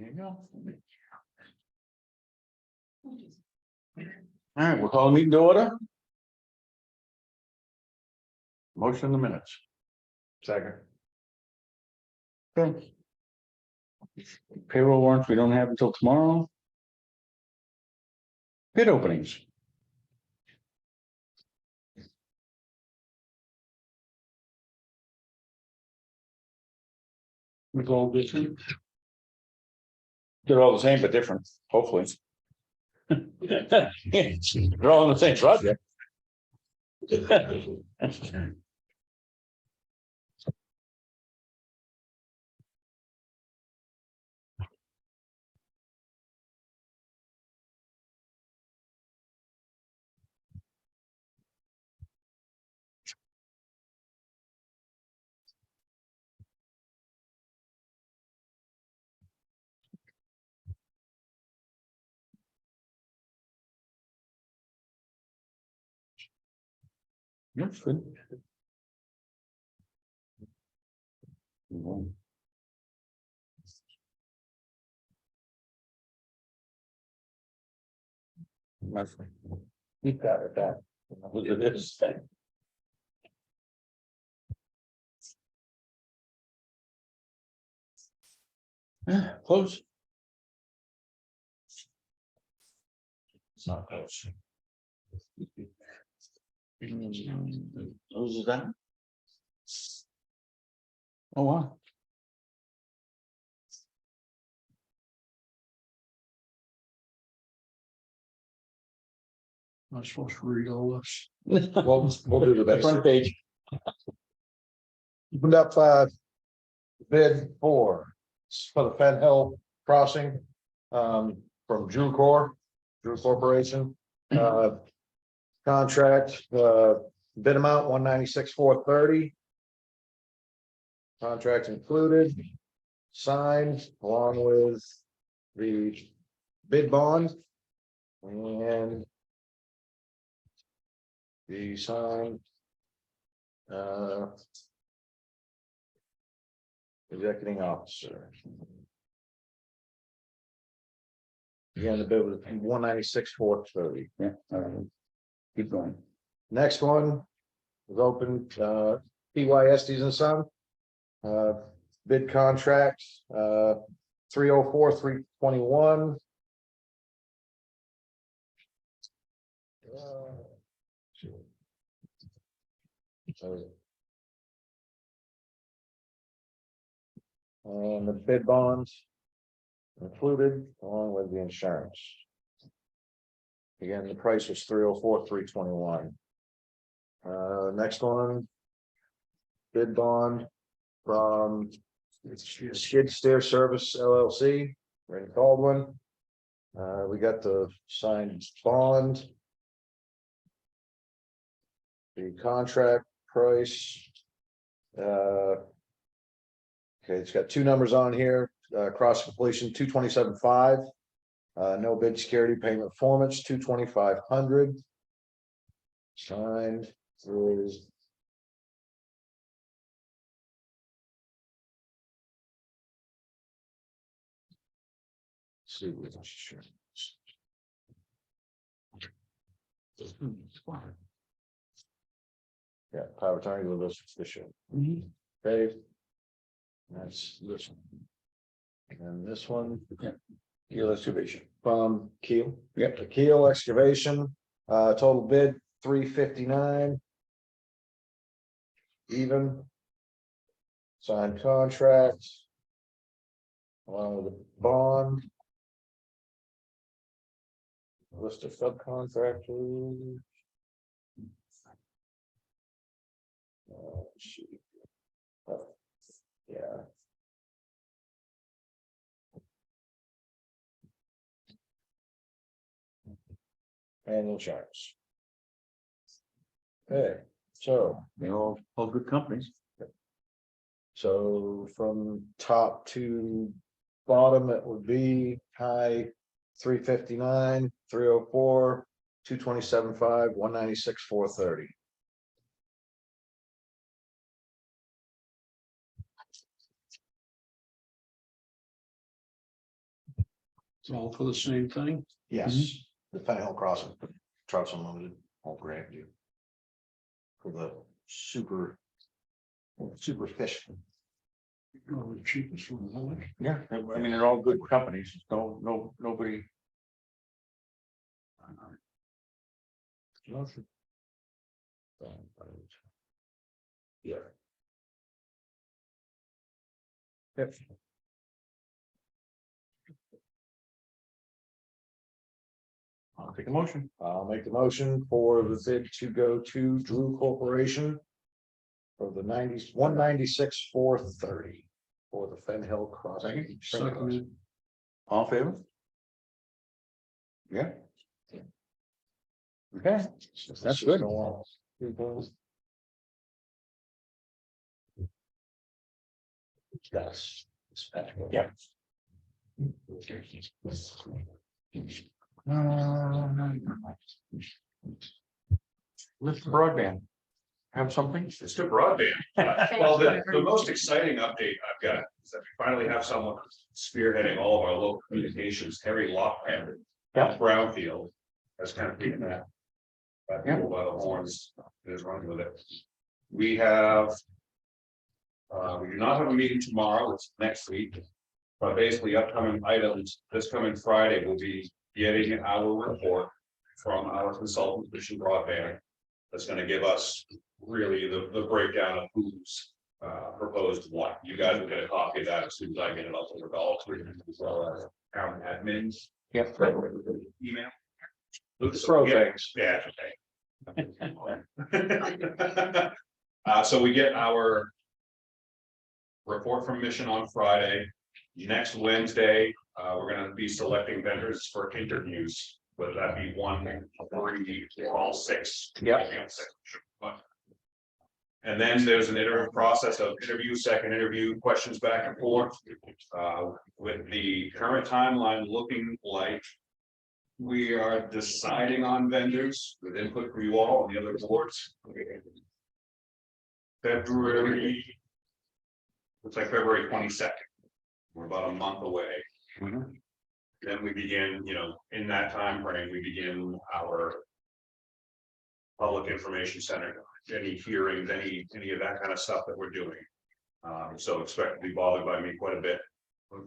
you go. All right, we'll call the meeting to order. Motion in the minutes. Second. Okay. Payroll warrants we don't have until tomorrow. Bid openings. With all different. They're all the same but different, hopefully. They're all in the same project. That's good. Keep that at that. Look at this. Close. It's not close. Those are that. Oh, wow. I'm supposed to read all this. We'll do the basic. Front page. Opened up bid for the Fed Hill crossing from Drew Corporation. Contract bid amount $196,430. Contract included, signed along with the bid bond and the signed executing officer. Again, the bid was $196,430. Yeah, all right. Keep going. Next one was open, PYSD's and Son. Bid contract, 304,321. And the bid bonds included along with the insurance. Again, the price was 304,321. Next one. Bid bond from Skid Steer Service LLC, Randy Baldwin. We got the signed bond. The contract price. Okay, it's got two numbers on here. Cross completion 227.5. No bid security payment performance 22500. Signed is see with insurance. Yeah, power of attorney with this issue. Okay. That's this one. And this one. Yeah. Keel excavation. From Keel. Yep. The Keel excavation, total bid 359. Even. Signed contract. Along with the bond. List of subcontractors. Shoot. Yeah. And insurance. Okay, so They're all good companies. so from top to bottom, it would be high 359, 304, 227.5, 196,430. It's all for the same thing. Yes, the Fen Hill Crossing Trucks Unlimited, all grant you. For the super fish. Oh, the cheapest one, huh? Yeah, I mean, they're all good companies, nobody. Yeah. Yep. I'll take a motion. I'll make the motion for the bid to go to Drew Corporation. For the 196 430 for the Fen Hill Crossing. Seconded. All in favor? Yeah. Okay, that's good. Yes. Yeah. Lift broadband. Have something? It's to broadband. Well, the most exciting update I've got is that we finally have someone spearheading all of our local communications, Harry Lockhead. Yeah. Brownfield has kind of taken that. Yeah. By the horns and is running with it. We have. We do not have a meeting tomorrow, it's next week. But basically upcoming items, this coming Friday will be getting our report from our consultant, Vision Broadband. That's gonna give us really the breakdown of who's proposed what. You guys will get a copy of that as soon as I get it up with all three as well as town admins. Yep. Email. Let's throw things. Yeah, okay. So we get our report from Mission on Friday. Next Wednesday, we're gonna be selecting vendors for interviews, whether that be 1, 3, or all 6. Yeah. And then there's an iterative process of interview, second interview, questions back and forth. With the current timeline looking like we are deciding on vendors with input from you all and the other boards. February. Looks like February 22nd. We're about a month away. Mhm. Then we begin, in that time frame, we begin our. Public Information Center, any hearings, any of that kind of stuff that we're doing. So expect to be bothered by me quite a bit.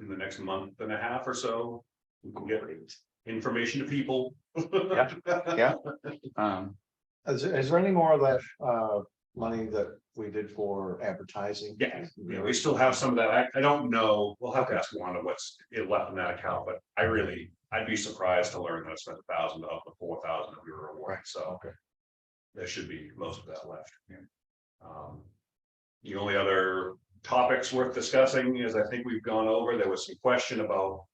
In the next month and a half or so, we can get information to people. Yeah. Is there any more of that money that we did for advertising? Yeah, we still have some of that. I don't know. We'll have to ask Wanda what's left in that account, but I'd be surprised to learn that I spent $1,000 of the 4,000 that we were awarded. So Okay. There should be most of that left. The only other topics worth discussing is I think we've gone over. There was some question about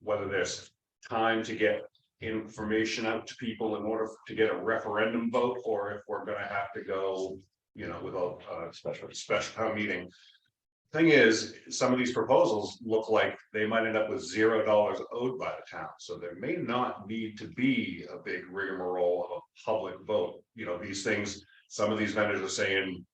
whether there's time to get information out to people in order to get a referendum vote, or if we're going to have to go, with a special town meeting. Thing is, some of these proposals look like they might end up with $0 owed by the town, so there may not need to be a big rigmarole of a public vote. These things, some of these vendors are saying,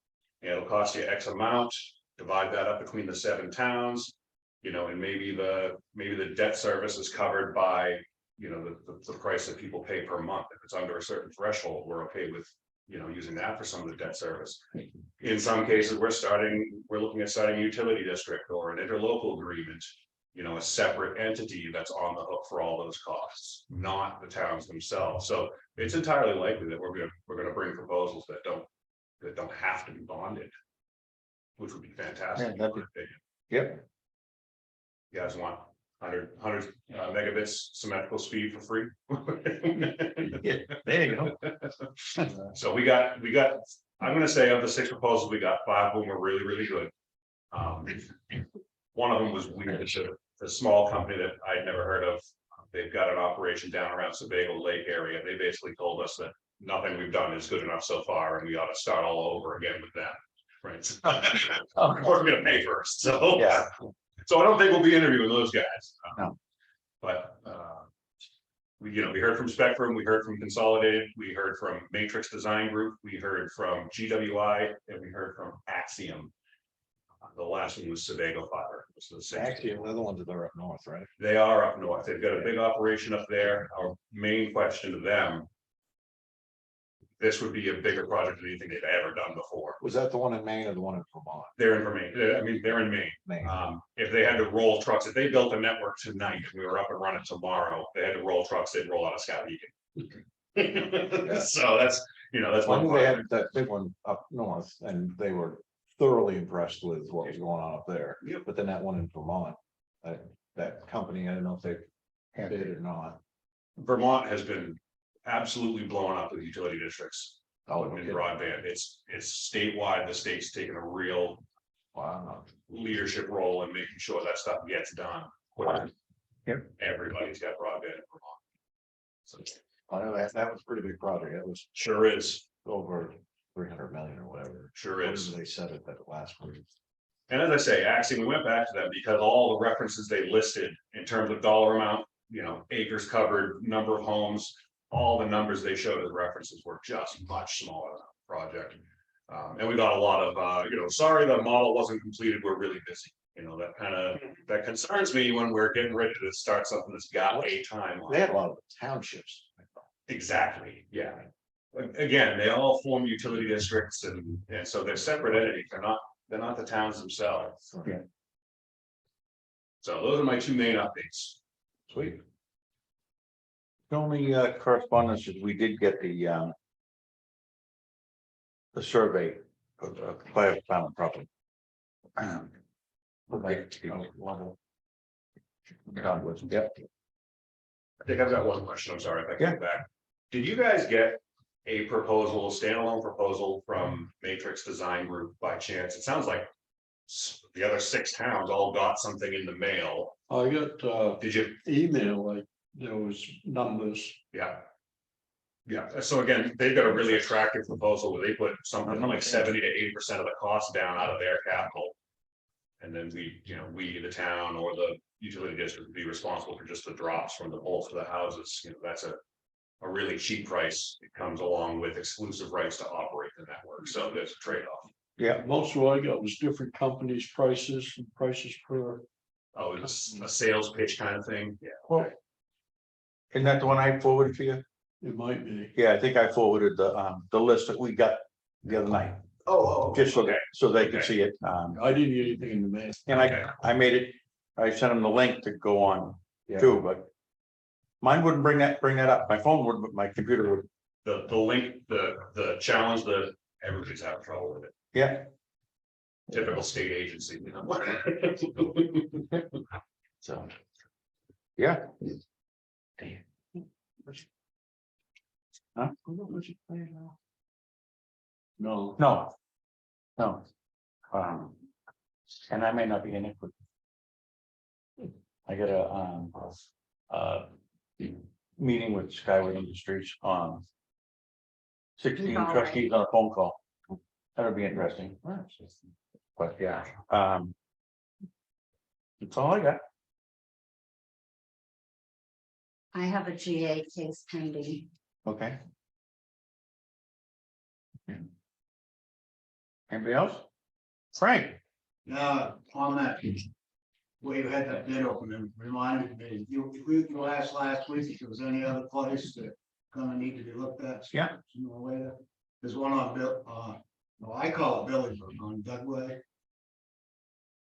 it'll cost you X amount, divide that up between the 7 towns, and maybe the debt service is covered by, the price that people pay per month. If it's under a certain threshold, we're okay with, using that for some of the debt service. In some cases, we're looking at starting a utility district or an interlocal agreement, a separate entity that's on the hook for all those costs, not the towns themselves. So it's entirely likely that we're gonna bring proposals that don't have to be bonded, which would be fantastic. Yeah, that'd be- Yep. You guys want 100 megabits symmetrical speed for free? Yeah, there you go. So we got, I'm gonna say of the 6 proposals, we got 5 of them were really, really good. One of them was weird. It's a small company that I'd never heard of. They've got an operation down around Sebago Lake area. They basically told us that nothing we've done is good enough so far, and we ought to start all over again with them. Right. Of course, we're gonna pay first. So Yeah. So I don't think we'll be interviewing those guys. No. But we heard from Spectrum, we heard from Consolidated, we heard from Matrix Design Group, we heard from GWI, and we heard from Axiom. The last one was Sebago Fiber. was the 60. Actually, the other ones that are up north, right? They are up north. They've got a big operation up there. Our main question to them. This would be a bigger project than anything they've ever done before. Was that the one in Maine or the one in Vermont? They're in Maine. I mean, they're in Maine. Maine. If they had to roll trucks, if they built a network tonight, and we were up and running tomorrow, they had to roll trucks, they'd roll out of Skowhegan. So that's, that's I one knew they part. had that big one up north and they were thoroughly impressed with what was going on up there. Yep. But then that one in Vermont, that company, I don't know if they had it or not. Vermont has been absolutely blowing up with utility districts. Oh, In okay. broadband, it's statewide, the state's taking a real Wow. leadership role in making sure that stuff gets done. Yep. Everybody's got broadband in Vermont. So, I know that was a pretty big project. It was sure is, over 300 million or whatever. sure Whatever is. they said it that last week. And as I say, actually, we went back to them because all the references they listed in terms of dollar amount, acres covered, number of homes, all the numbers they showed as references were just much smaller than the project. And we got a lot of, sorry, the model wasn't completed, we're really busy. That concerns me when we're getting ready to start something that's got a timeline. They had a lot of townships. Exactly, yeah. Again, they all form utility districts and so they're separate entities, they're not the towns themselves. Yeah. So those are my two main updates. Sweet. The only correspondence is we did get the survey of the fire department property. Level. Done with, yep. I think I've got one question, I'm sorry if I can go back. Did you guys get a proposal, a standalone proposal from Matrix Design Group by chance? It sounds like the other 6 towns all got something in the mail. I got Did you? email, like, there was numbers. Yeah. Yeah, so again, they've got a really attractive proposal where they put something like 70 to 80% of the cost down out of their capital. And then we, the town or the utility district would be responsible for just the drops from the poles to the houses. That's a really cheap price. It comes along with exclusive rights to operate the network. So there's a trade-off. Yeah, Most of what I got was different companies' prices and prices per. Oh, it's a sales pitch kind of thing. Yeah. well. Isn't that the one I forwarded to you? It might be. Yeah, I think I forwarded the list that we got the other night, Oh, just okay. so they could Okay. see it. I didn't get anything in the mail. And Okay. I made it, I sent them the link to go on Yeah. too, but. Mine wouldn't bring that up. My phone would, but my computer would. The link, the challenge, everybody's having trouble with it. Yeah. Typical state agency. So. Yeah. Huh? No. No. No. And I may not be in it, but. I got a meeting with Skyward Industries on. 16 All right. trustees on a phone call. That'll be interesting. But yeah, that's all I got. I have a GA case pending. Okay. Anybody else? Frank? On that, where you had that bid opening, reminded me, you asked last week if there was any other place that gonna need to be looked at. Yeah. There's one on I call it Billyburg on Dugway.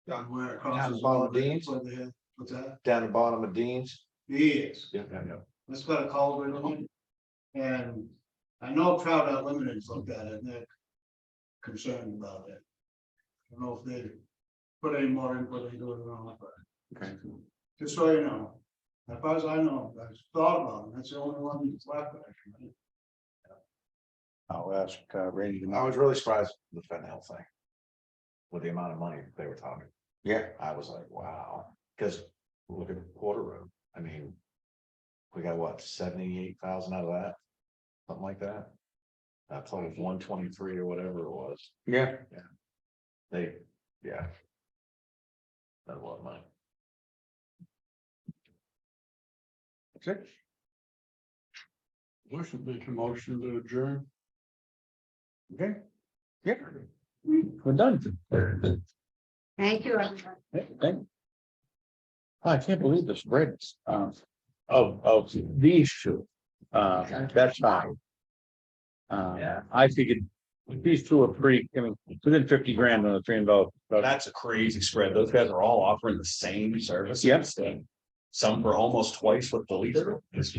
Where across. Down the bottom of Dean's? What's that? Down the bottom of Dean's. Yes, Yeah, I know. it's got a culvert on it. And I know Trout Unlimited's looked at it and they're concerned about it. I don't know if they put any more input into it or not, but. Okay. Just so you know, as far as I know, I thought about it, that's the only one that's left. Actually. I'll ask Randy. I was really surprised with the Fenn Hill thing. With the amount of money they were talking. Yeah, I was like, wow, because look at Porter Road. I mean. We got what, 78,000 out of that? Something like that. That's like 123 or whatever it was. yeah. Yeah. That's a lot of money. That's it. We should make a motion to adjourn. Okay. Yeah. We're done. Thank you, everyone. I can't believe the spreads, of these two, that's high. I figured these two are pretty, I mean, within 50 grand on the $300. That's a crazy spread. Those guys are all offering the same service. Yep. Some for almost twice what the leader is.